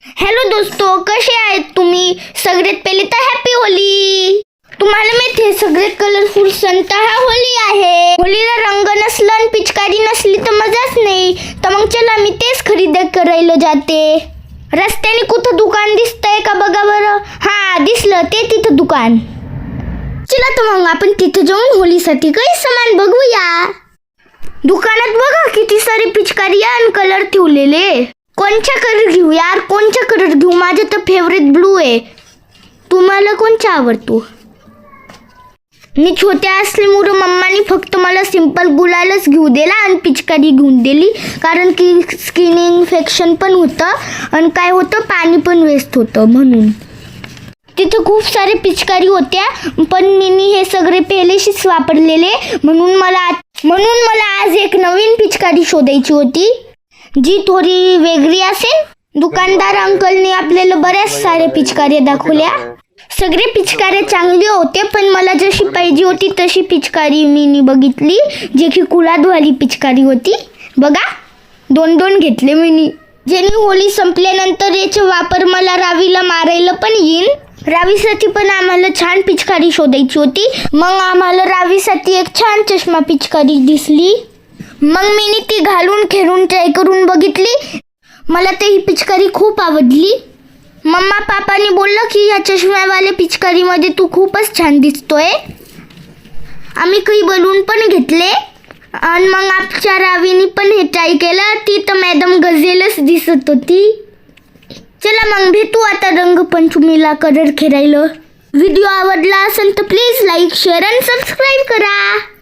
Hello दोस्तों, कसे आहेत तुम्ही? सगळ्यात पहिले तर हॅपी होली. तुम्हाला माहिती आहे सगळ्यात कलरफुल सण तर हा होली आहे. होलीला रंग नसला आणि पिचकारी नसली तर मजाच नाही. तर मग चला मी तेच खरेदी करायला जाते. रस्त्याने कुठं दुकान दिसतंय का बघा बरं. हा दिसलं, ते तिथं दुकान. चला तर मग आपण तिथे जाऊन होलीसाठी काही सामान बघूया. दुकानात बघा किती सारे पिचकारी आणि कलर ठेवलेले. कोणचा कलर घेऊ यार, कोणचा कलर घेऊ? माझा तर फेवरेट ब्लू आहे. तुम्हाला कोणचा आवडतो? मी छोट्या असल्यामुळे मम्मानी फक्त मला सिंपल गुलालच घेऊ दिला आणि पिचकारी घेऊन दिली, कारण की स्किन इन्फेक्शन पण होतं आणि काय होतं, पाणी पण वेस्ट होतं म्हणून. तिथे खूप सारे पिचकारी होत्या, पण मी हे सगळे पहिलेशीच वापरलेले, म्हणून मला आज एक नवीन पिचकारी शोधायची होती जी थोडी वेगळी असेल. दुकानदार अंकलने आपल्याला बऱ्याच सारे पिचकाऱ्या दाखवल्या. सगळे पिचकाऱ्या चांगले होते, पण मला जशी पाहिजे होती तशी पिचकारी मी बघितली, जे की कुलादवाली पिचकारी होती. बघा, 2 घेतले मी. जेणे होली संपल्यानंतर याचा वापर मला रावीला मारायला पण येईल. रावीसाठी पण आम्हाला छान पिचकारी शोधायची होती. मग आम्हाला रावीसाठी एक छान चष्मा पिचकारी दिसली. मग मी ती घालून खेळून ट्राय करून बघितली. मला तर ही पिचकारी खूप आवडली. मम्मा पापाने बोललं की या चष्म्यावाल्या पिचकारीमध्ये तू खूपच छान दिसतोय. आम्ही काही बलून पण घेतले आणि मग आमच्या रावीने पण हे ट्राय केलं. ती तर मॅडम गझेलच दिसत होती. चला मग भेटू आता रंगपंचमीला कलर खेळायला. व्हिडिओ आवडला असेल तर प्लीज लाईक, शेअर आणि सबस्क्राईब करा.